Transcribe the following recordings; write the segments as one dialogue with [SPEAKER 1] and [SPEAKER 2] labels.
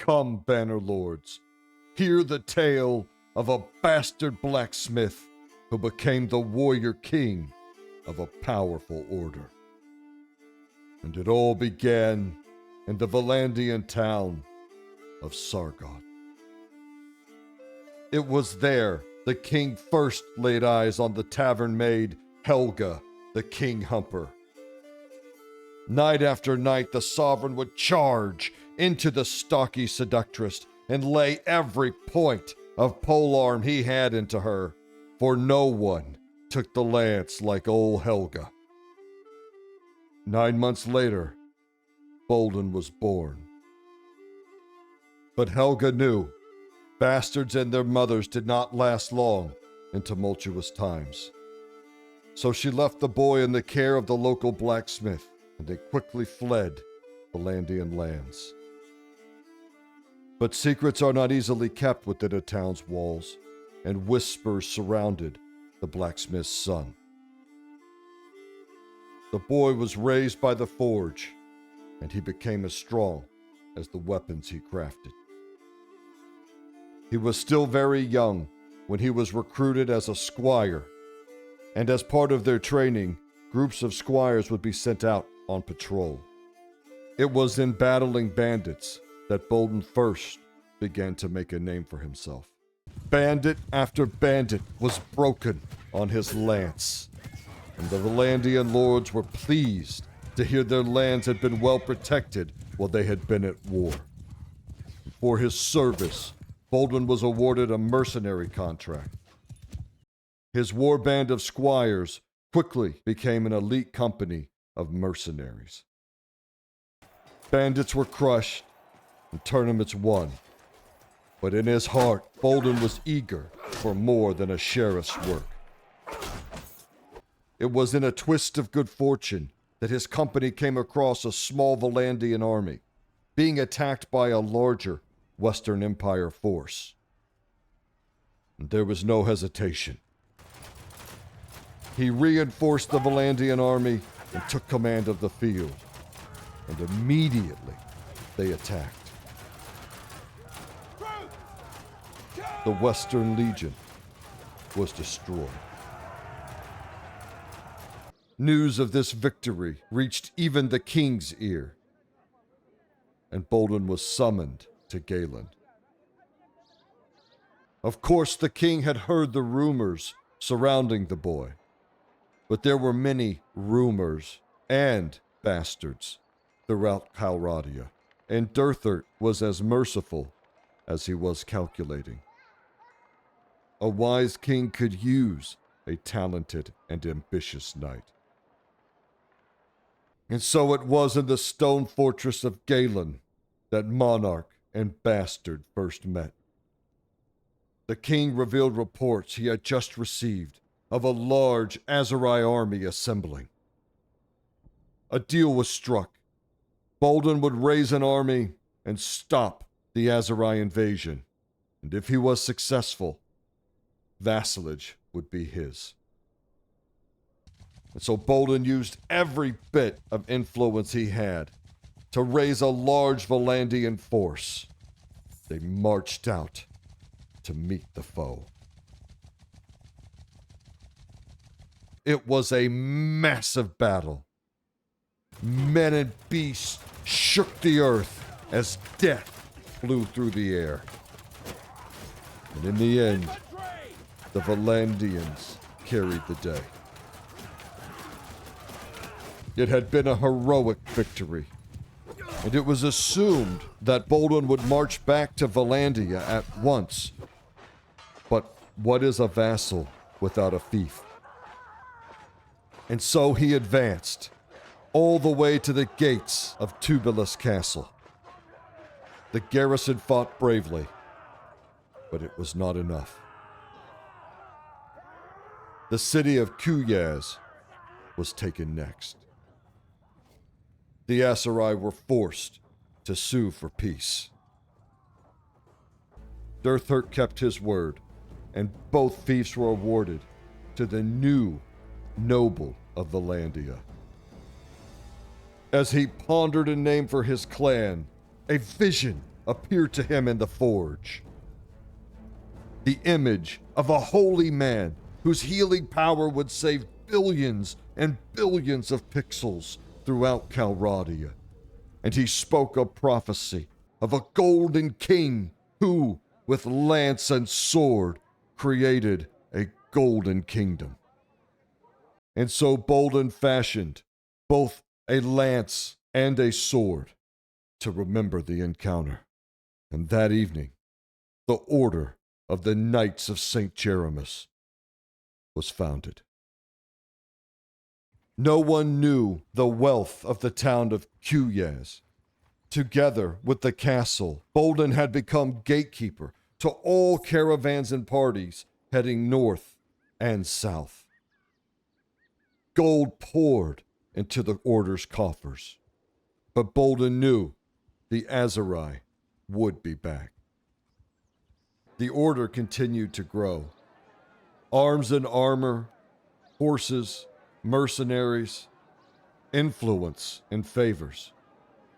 [SPEAKER 1] Come, banner lords, hear the tale of a bastard blacksmith who became the warrior king of a powerful order. And it all began in the Valandian town of Sargot. It was there the king first laid eyes on the tavern maid Helga, the king humper. Night after night, the sovereign would charge into the stocky seductress and lay every point of polearm he had into her, for no one took the lance like old Helga. 9 months later, Bolden was born. But Helga knew bastards and their mothers did not last long in tumultuous times. So she left the boy in the care of the local blacksmith, and they quickly fled Valandian lands. But secrets are not easily kept within a town's walls, and whispers surrounded the blacksmith's son. The boy was raised by the forge, and he became as strong as the weapons he crafted. He was still very young when he was recruited as a squire, and as part of their training, groups of squires would be sent out on patrol. It was in battling bandits that Bolden first began to make a name for himself. Bandit after bandit was broken on his lance, and the Valandian lords were pleased to hear their lands had been well protected while they had been at war. For his service, Bolden was awarded a mercenary contract. His war band of squires quickly became an elite company of mercenaries. Bandits were crushed and tournaments won, but in his heart, Bolden was eager for more than a sheriff's work. It was in a twist of good fortune that his company came across a small Valandian army, being attacked by a larger Western Empire force. And there was no hesitation. He reinforced the Valandian army and took command of the field, and immediately they attacked. The Western Legion was destroyed. News of this victory reached even the king's ear, and Bolden was summoned to Galen. Of course, the king had heard the rumors surrounding the boy, but there were many rumors and bastards throughout Calradia, and Durthert was as merciful as he was calculating. A wise king could use a talented and ambitious knight. And so it was in the stone fortress of Galen that monarch and bastard first met. The king revealed reports he had just received of a large Aserai army assembling. A deal was struck. Bolden would raise an army and stop the Aserai invasion, and if he was successful, vassalage would be his. And so Bolden used every bit of influence he had to raise a large Valandian force. They marched out to meet the foe. It was a massive battle. Men and beasts shook the earth as death flew through the air. And in the end, the Valandians carried the day. It had been a heroic victory, and it was assumed that Bolden would march back to Valandia at once. But what is a vassal without a fief? And so he advanced, all the way to the gates of Tubulus Castle. The garrison fought bravely, but it was not enough. The city of Kuyaz was taken next. The Aserai were forced to sue for peace. Durthert kept his word, and both fiefs were awarded to the new noble of Valandia. As he pondered a name for his clan, a vision appeared to him in the forge. The image of a holy man whose healing power would save billions and billions of pixels throughout Calradia. And he spoke a prophecy of a golden king who, with lance and sword, created a golden kingdom. And so Bolden fashioned both a lance and a sword to remember the encounter. And that evening, the Order of the Knights of St. Jeremus was founded. No one knew the wealth of the town of Cuyaz. Together with the castle, Bolden had become gatekeeper to all caravans and parties heading north and south. Gold poured into the Order's coffers, but Bolden knew the Aserai would be back. The Order continued to grow. Arms and armor, horses, mercenaries, influence, and favors.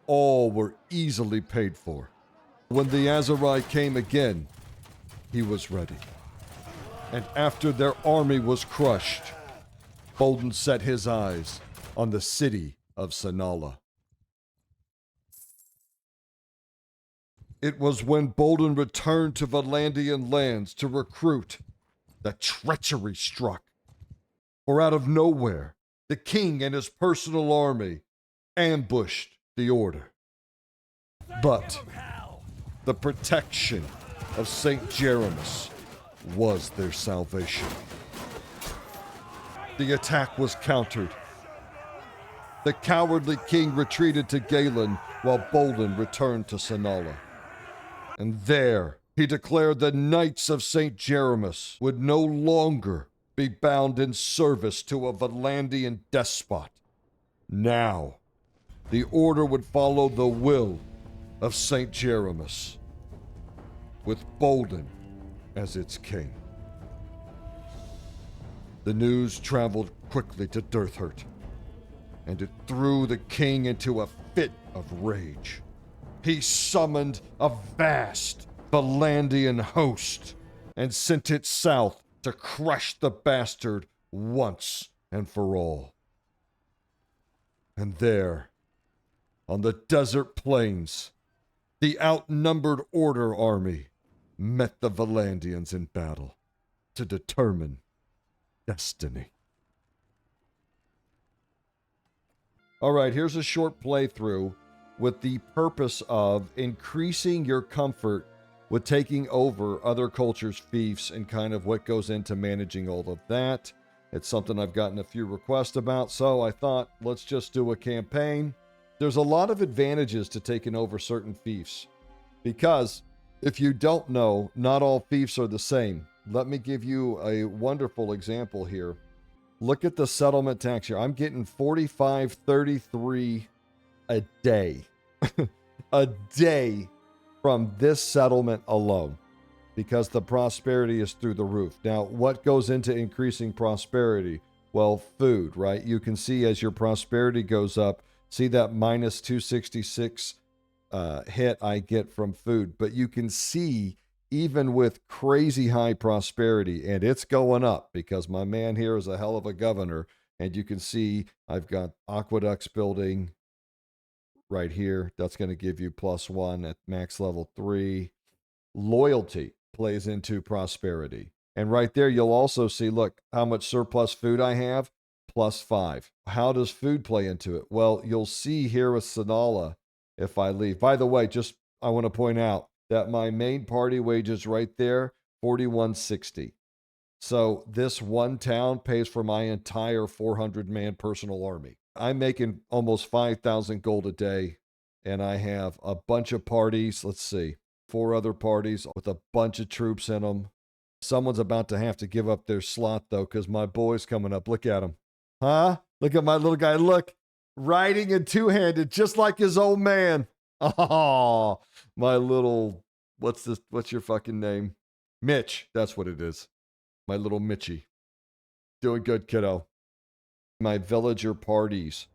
[SPEAKER 1] All were easily paid for. When the Aserai came again, he was ready. And after their army was crushed, Bolden set his eyes on the city of Sanala. It was when Bolden returned to Valandian lands to recruit that treachery struck. For out of nowhere, the king and his personal army ambushed the Order. But the protection of St. Jeremus was their salvation. The attack was countered. The cowardly king retreated to Galen while Bolden returned to Sanala. And there he declared the Knights of St. Jeremus would no longer be bound in service to a Valandian despot. Now, the Order would follow the will of St. Jeremus, with Bolden as its king. The news traveled quickly to Dirthert, and it threw the king into a fit of rage. He summoned a vast Valandian host and sent it south to crush the bastard once and for all. And there, on the desert plains, the outnumbered Order army met the Valandians in battle to determine destiny. All right, here's a short playthrough with the purpose of increasing your comfort with taking over other cultures' fiefs and kind of what goes into managing all of that. It's something I've gotten a few requests about, so I thought, let's just do a campaign. There's a lot of advantages to taking over certain fiefs, because if you don't know, not all fiefs are the same. Let me give you a wonderful example here. Look at the settlement tax here. I'm getting 45.33 a day. A day from this settlement alone, because the prosperity is through the roof. Now, what goes into increasing prosperity? Well, food, right? You can see as your prosperity goes up, see that minus 266 hit I get from food. But you can see, even with crazy high prosperity, and it's going up because my man here is a hell of a governor, and you can see I've got aqueducts building right here. That's going to give you +1 at max level 3. Loyalty plays into prosperity. And right there, you'll also see, look, how much surplus food I have, +5. How does food play into it? Well, you'll see here with Sanala, if I leave. By the way, just I want to point out that my main party wages right there, 4160. So this one town pays for my entire 400-man personal army. I'm making almost 5,000 gold a day, and I have a bunch of parties. Let's see, 4 other parties with a bunch of troops in them. Someone's about to have to give up their slot, though, because my boy's coming up. Look at him. Huh? Look at my little guy. Look, riding and two-handed, just like his old man. Oh, my little, what's your fucking name? Mitch. That's what it is. My little Mitchy. Doing good, kiddo. My villager parties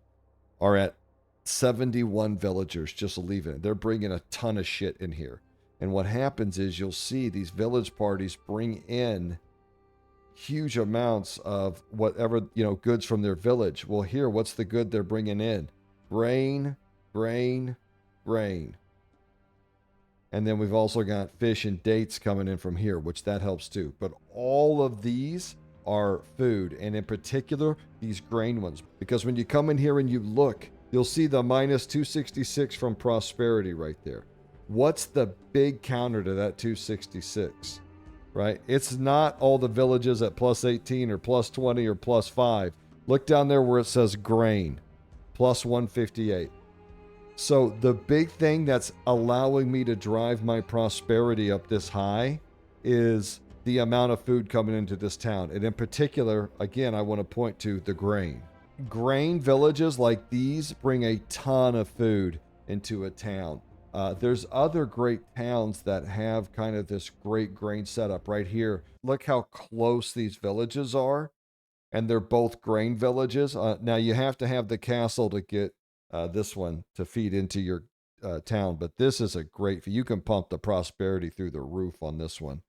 [SPEAKER 1] are at 71 villagers just leaving it. They're bringing a ton of shit in here. And what happens is you'll see these village parties bring in huge amounts of whatever, goods from their village. Well, here, what's the good they're bringing in? Grain, grain, grain. And then we've also got fish and dates coming in from here, which that helps too. But all of these are food, and in particular, these grain ones. Because when you come in here and you look, you'll see the minus 266 from prosperity right there. What's the big counter to that 266, right? It's not all the villages at plus 18 or plus 20 or plus 5. Look down there where it says grain, plus 158. So the big thing that's allowing me to drive my prosperity up this high is the amount of food coming into this town. And in particular, again, I want to point to the grain. Grain villages like these bring a ton of food into a town. There's other great towns that have kind of this great grain setup right here. Look how close these villages are. And they're both grain villages. Now you have to have the castle to get this one to feed into your town. But this is a great, you can pump the prosperity through the roof on this one.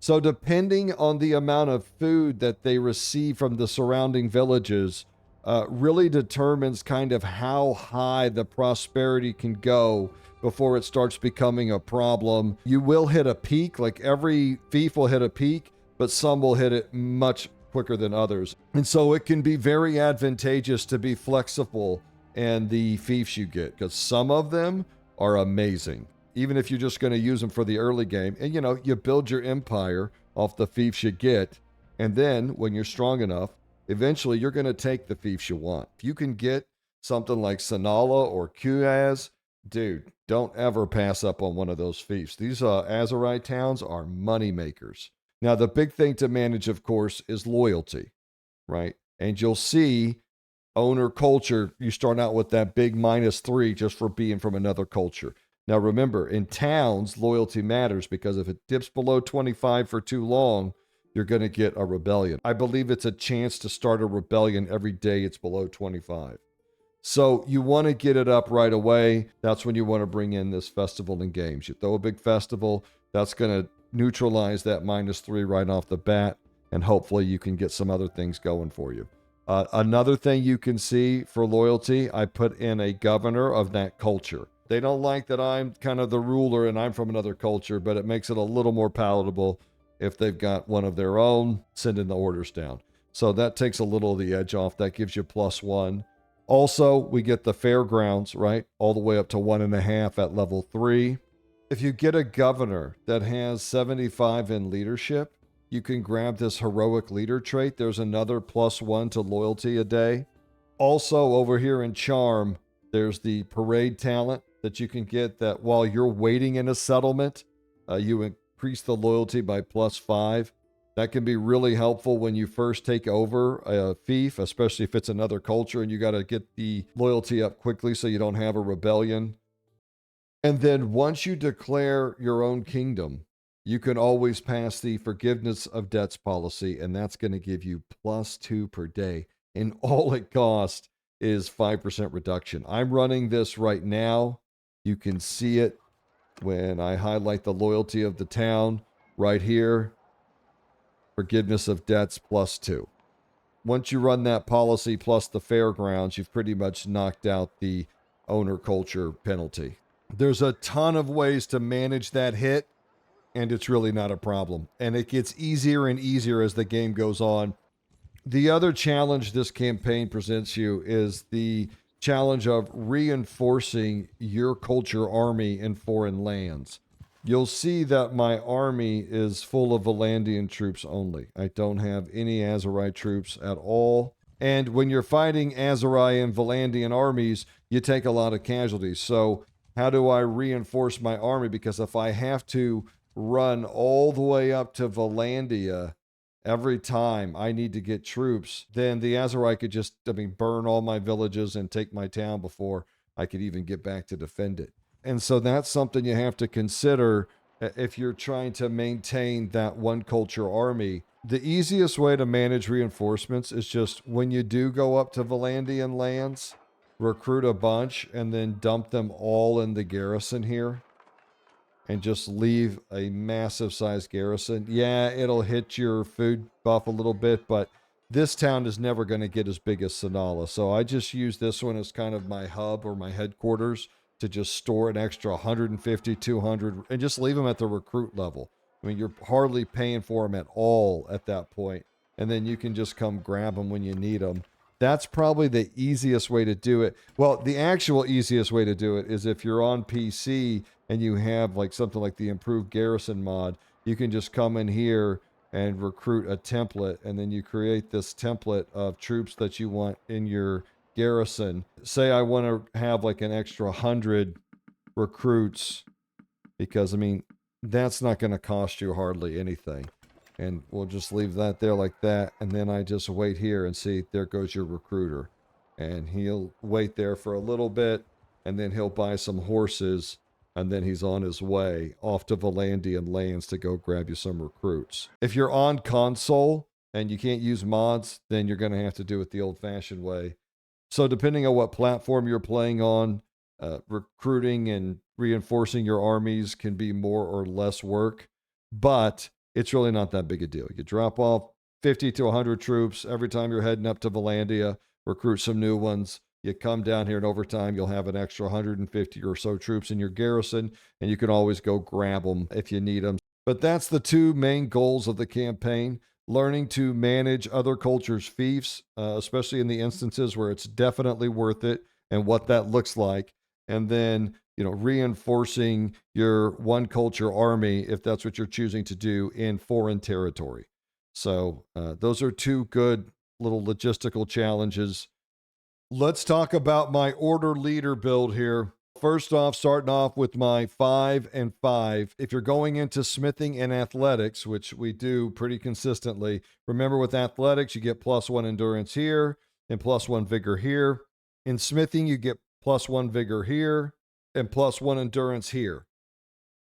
[SPEAKER 1] So depending on the amount of food that they receive from the surrounding villages, really determines kind of how high the prosperity can go before it starts becoming a problem. You will hit a peak, like every fief will hit a peak, but some will hit it much quicker than others. And so it can be very advantageous to be flexible in the fiefs you get, because some of them are amazing. Even if you're just going to use them for the early game. And, you build your empire off the fiefs you get. And then when you're strong enough, eventually you're going to take the fiefs you want. If you can get something like Sanala or Kuaz, dude, don't ever pass up on one of those fiefs. These Azerite towns are money makers. Now, the big thing to manage, of course, is loyalty, right? And you'll see owner culture, you start out with that big -3 just for being from another culture. Now, remember, in towns, loyalty matters because if it dips below 25 for too long, you're going to get a rebellion. I believe it's a chance to start a rebellion every day it's below 25. So you want to get it up right away. That's when you want to bring in this festival and games. You throw a big festival, that's going to neutralize that -3 right off the bat, and hopefully you can get some other things going for you. Another thing you can see for loyalty, I put in a governor of that culture. They don't like that I'm kind of the ruler and I'm from another culture, but it makes it a little more palatable if they've got one of their own sending the orders down. So that takes a little of the edge off. That gives you +1. Also, we get the fairgrounds, right? All the way up to 1.5 at level 3. If you get a governor that has 75 in leadership, you can grab this heroic leader trait. There's another +1 to loyalty a day. Also, over here in charm, there's the parade talent that you can get that while you're waiting in a settlement, you increase the loyalty by +5. That can be really helpful when you first take over a fief, especially if it's another culture and you got to get the loyalty up quickly so you don't have a rebellion. And then once you declare your own kingdom, you can always pass the forgiveness of debts policy, and that's going to give you +2 per day. And all it costs is 5% reduction. I'm running this right now. You can see it when I highlight the loyalty of the town right here. Forgiveness of debts +2. Once you run that policy plus the fairgrounds, you've pretty much knocked out the owner culture penalty. There's a ton of ways to manage that hit, and it's really not a problem. And it gets easier and easier as the game goes on. The other challenge this campaign presents you is the challenge of reinforcing your culture army in foreign lands. You'll see that my army is full of Valandian troops only. I don't have any Azerite troops at all. And when you're fighting Azerite and Valandian armies, you take a lot of casualties. So how do I reinforce my army? Because if I have to run all the way up to Valandia every time I need to get troops, then the Azerite could just, burn all my villages and take my town before I could even get back to defend it. And so that's something you have to consider if you're trying to maintain that one culture army. The easiest way to manage reinforcements is just when you do go up to Valandian lands, recruit a bunch and then dump them all in the garrison here and just leave a massive sized garrison. Yeah, it'll hit your food buff a little bit, but this town is never going to get as big as Sonala. So I just use this one as kind of my hub or my headquarters to just store an extra 150, 200, and just leave them at the recruit level. I mean, you're hardly paying for them at all at that point. And then you can just come grab them when you need them. That's probably the easiest way to do it. Well, the actual easiest way to do it is if you're on PC and you have like something like the improved garrison mod, you can just come in here and recruit a template, and then you create this template of troops that you want in your garrison. Say I want to have like an extra 100 recruits, because I mean, that's not going to cost you hardly anything. And we'll just leave that there like that. And then I just wait here and see, there goes your recruiter. And he'll wait there for a little bit, and then he'll buy some horses, and then he's on his way off to Valandian lands to go grab you some recruits. If you're on console and you can't use mods, then you're going to have to do it the old-fashioned way. So depending on what platform you're playing on, recruiting and reinforcing your armies can be more or less work, but it's really not that big a deal. You drop off 50 to 100 troops every time you're heading up to Valandia, recruit some new ones. You come down here, and over time, you'll have an extra 150 or so troops in your garrison, and you can always go grab them if you need them. But that's the two main goals of the campaign: learning to manage other cultures' fiefs, especially in the instances where it's definitely worth it and what that looks like. And then, reinforcing your one culture army if that's what you're choosing to do in foreign territory. So those are two good little logistical challenges. Let's talk about my order leader build here. First off, starting off with my 5 and 5. If you're going into smithing and athletics, which we do pretty consistently, remember with athletics, you get +1 endurance here and +1 vigor here. In smithing, you get +1 vigor here and +1 endurance here.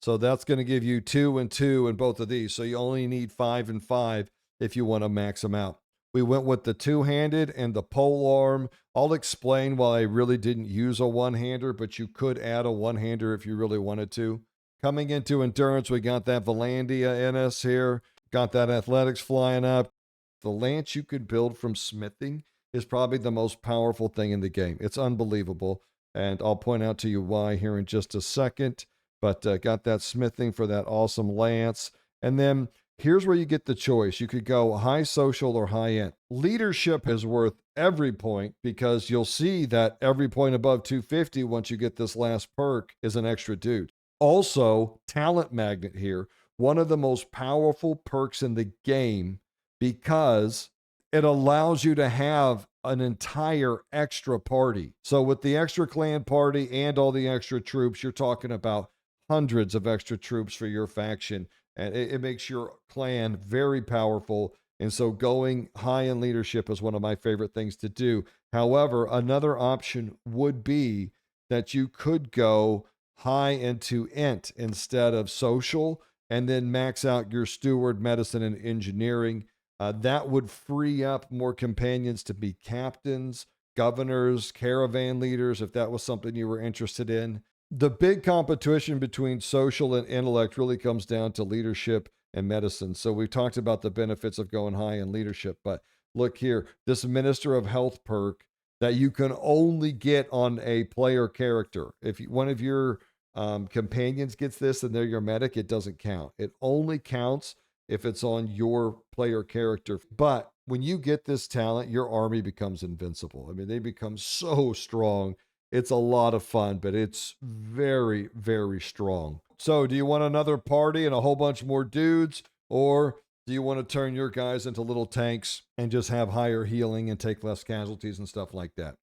[SPEAKER 1] So that's going to give you 2 and 2 in both of these. So you only need 5 and 5 if you want to max them out. We went with the two-handed and the pole arm. I'll explain why I really didn't use a one-hander, but you could add a one-hander if you really wanted to. Coming into endurance, we got that Valandia in us here. Got that athletics flying up. The lance you could build from smithing is probably the most powerful thing in the game. It's unbelievable, and I'll point out to you why here in just a second. But got that smithing for that awesome lance. And then here's where you get the choice. You could go high social or high end. Leadership is worth every point, because you'll see that every point above 250, once you get this last perk, is an extra dude. Also, talent magnet here, one of the most powerful perks in the game, because it allows you to have an entire extra party. So with the extra clan party and all the extra troops, you're talking about hundreds of extra troops for your faction. And it makes your clan very powerful. And so going high in leadership is one of my favorite things to do. However, another option would be that you could go high into int instead of social, and then max out your steward, medicine, and engineering. That would free up more companions to be captains, governors, caravan leaders, if that was something you were interested in. The big competition between social and intellect really comes down to leadership and medicine. So we've talked about the benefits of going high in leadership, but look here, this Minister of Health perk that you can only get on a player character. If one of your companions gets this and they're your medic, it doesn't count. It only counts if it's on your player character. But when you get this talent, your army becomes invincible. I mean, they become so strong. It's a lot of fun, but it's very, very strong. So do you want another party and a whole bunch more dudes? Or do you want to turn your guys into little tanks and just have higher healing and take less casualties and stuff like that?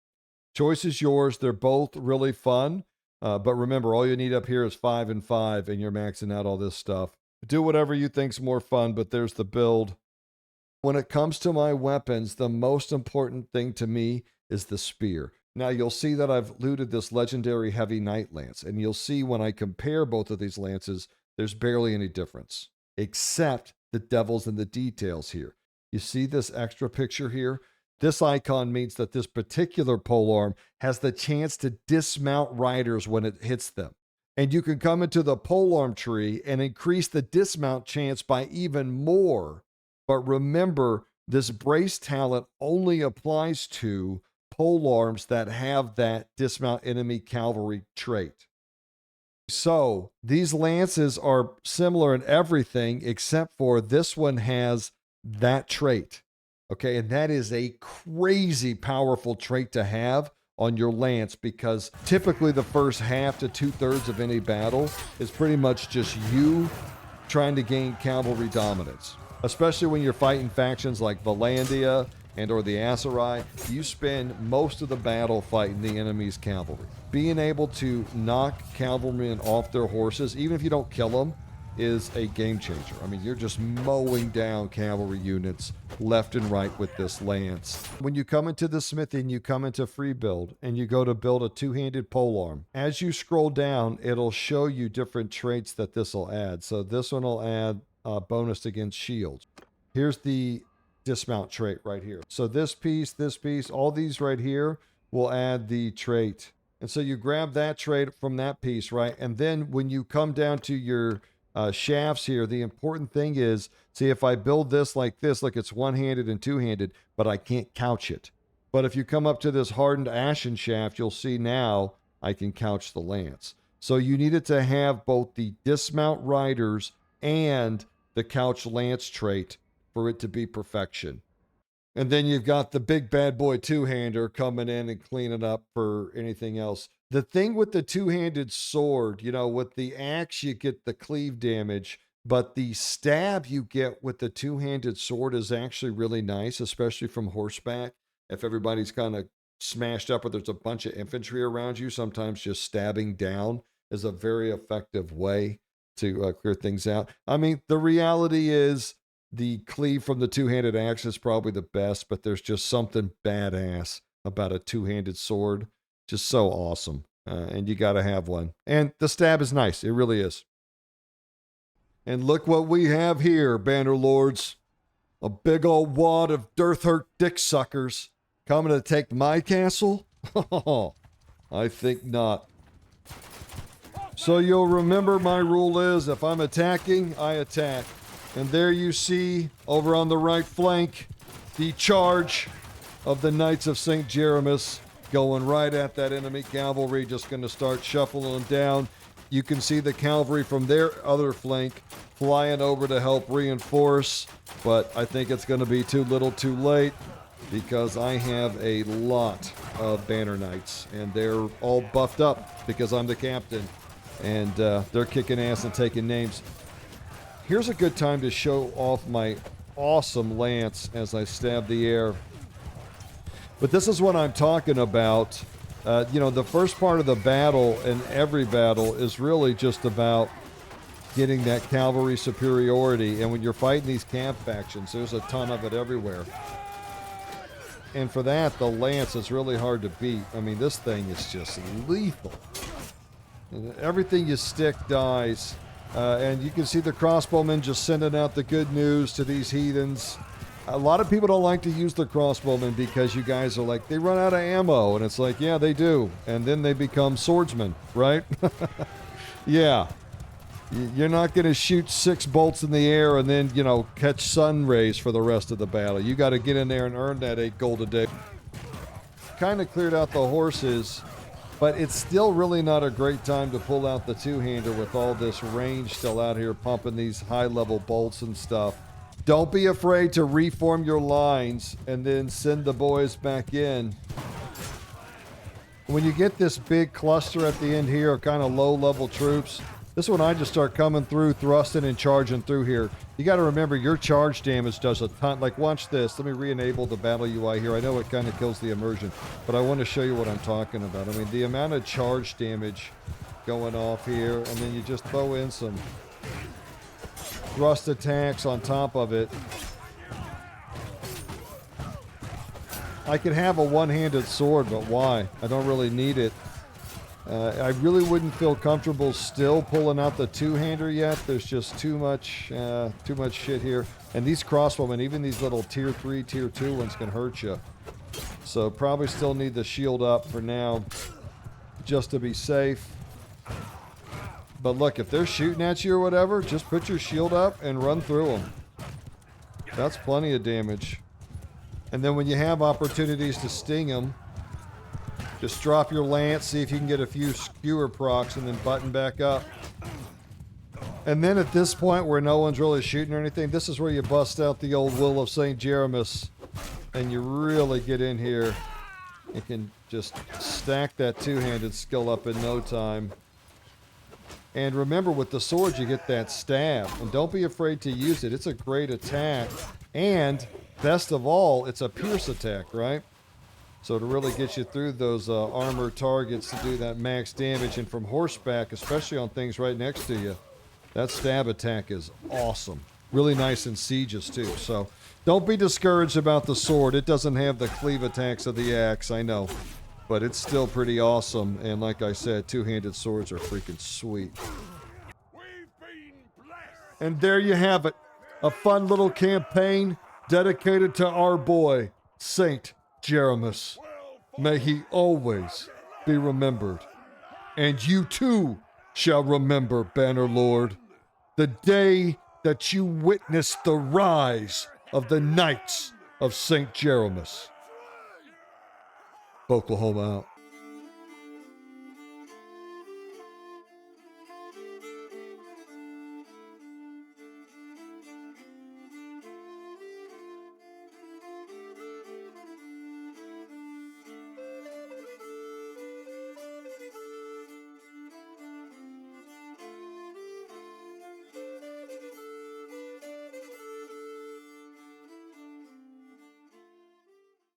[SPEAKER 1] Choice is yours. They're both really fun. But remember, all you need up here is 5 and 5, and you're maxing out all this stuff. Do whatever you think's more fun, but there's the build. When it comes to my weapons, the most important thing to me is the spear. Now, you'll see that I've looted this legendary heavy knight lance, and you'll see when I compare both of these lances, there's barely any difference, except the devil's in the details here. You see this extra picture here? This icon means that this particular polearm has the chance to dismount riders when it hits them. And you can come into the polearm tree and increase the dismount chance by even more. But remember, this brace talent only applies to polearms that have that dismount enemy cavalry trait. So these lances are similar in everything except for this one has that trait. Okay, and that is a crazy powerful trait to have on your lance, because typically the first half to 2/3 of any battle is pretty much just you trying to gain cavalry dominance. Especially when you're fighting factions like Valandia and or the Aserai, you spend most of the battle fighting the enemy's cavalry. Being able to knock cavalrymen off their horses, even if you don't kill them, is a game changer. I mean, you're just mowing down cavalry units left and right with this lance. When you come into the smithy and you come into free build and you go to build a two-handed polearm, as you scroll down, it'll show you different traits that this will add. So this one will add a bonus against shields. Here's the dismount trait right here. So this piece, all these right here will add the trait. And so you grab that trait from that piece, right? And then when you come down to your shafts here, the important thing is, see, if I build this, like it's one-handed and two-handed, but I can't couch it. But if you come up to this hardened ashen shaft, you'll see now I can couch the lance. So you needed to have both the dismount riders and the couch lance trait for it to be perfection. And then you've got the big bad boy two-hander coming in and cleaning up for anything else. The thing with the two-handed sword, you know, with the axe, you get the cleave damage, but the stab you get with the two-handed sword is actually really nice, especially from horseback. If everybody's kind of smashed up or there's a bunch of infantry around you, sometimes just stabbing down is a very effective way to clear things out. I mean, the reality is the cleave from the two-handed axe is probably the best, but there's just something badass about a two-handed sword. Just so awesome. And you got to have one. And the stab is nice. It really is. And look what we have here, Bannerlords. A big old wad of Dirthhurt dick suckers coming to take my castle? I think not. So you'll remember my rule is, if I'm attacking, I attack. And there you see, over on the right flank, the charge of the Knights of St. Jeremus going right at that enemy cavalry, just going to start shuffling them down. You can see the cavalry from their other flank flying over to help reinforce, but I think it's going to be too little too late, because I have a lot of Banner Knights, and they're all buffed up because I'm the captain, and they're kicking ass and taking names. Here's a good time to show off my awesome lance as I stab the air. But this is what I'm talking about. You know, the first part of the battle in every battle is really just about getting that cavalry superiority. And when you're fighting these camp factions, there's a ton of it everywhere. And for that, the lance is really hard to beat. I mean, this thing is just lethal. Everything you stick dies. And you can see the crossbowmen just sending out the good news to these heathens. A lot of people don't like to use the crossbowmen because you guys are like, they run out of ammo. And it's like, yeah, they do. And then they become swordsmen, right? Yeah. You're not going to shoot 6 bolts in the air and then, you know, catch sun rays for the rest of the battle. You got to get in there and earn that 8 gold a day. Kind of cleared out the horses. But it's still really not a great time to pull out the two-hander with all this range still out here pumping these high-level bolts and stuff. Don't be afraid to reform your lines and then send the boys back in. When you get this big cluster at the end here of kind of low-level troops, this is when I just start coming through, thrusting and charging through here. You got to remember, your charge damage does a ton. Like, watch this. Let me re-enable the battle UI here. I know it kind of kills the immersion, but I want to show you what I'm talking about. I mean, the amount of charge damage going off here, and then you just throw in some thrust attacks on top of it. I could have a one-handed sword, but why? I don't really need it. I really wouldn't feel comfortable still pulling out the two-hander yet. There's just too much shit here. And these crossbowmen, even these little tier 3, tier 2 ones can hurt you. So probably still need the shield up for now, just to be safe. But look, if they're shooting at you or whatever, just put your shield up and run through them. That's plenty of damage. And then when you have opportunities to sting them, just drop your lance, see if you can get a few skewer procs, and then button back up. And then at this point where no one's really shooting or anything, this is where you bust out the old Will of St. Jeremus. And you really get in here. You can just stack that two-handed skill up in no time. And remember, with the sword, you get that stab. And don't be afraid to use it. It's a great attack. And, best of all, it's a pierce attack, right? So to really get you through those armored targets to do that max damage. And from horseback, especially on things right next to you, that stab attack is awesome. Really nice in sieges, too. So don't be discouraged about the sword. It doesn't have the cleave attacks of the axe, I know. But it's still pretty awesome. And like I said, two-handed swords are freaking sweet. And there you have it. A fun little campaign dedicated to our boy, Saint Jeremus. May he always be remembered. And you too shall remember, Bannerlord, the day that you witnessed the rise of the Knights of St. Jeremus. Oklahoma out.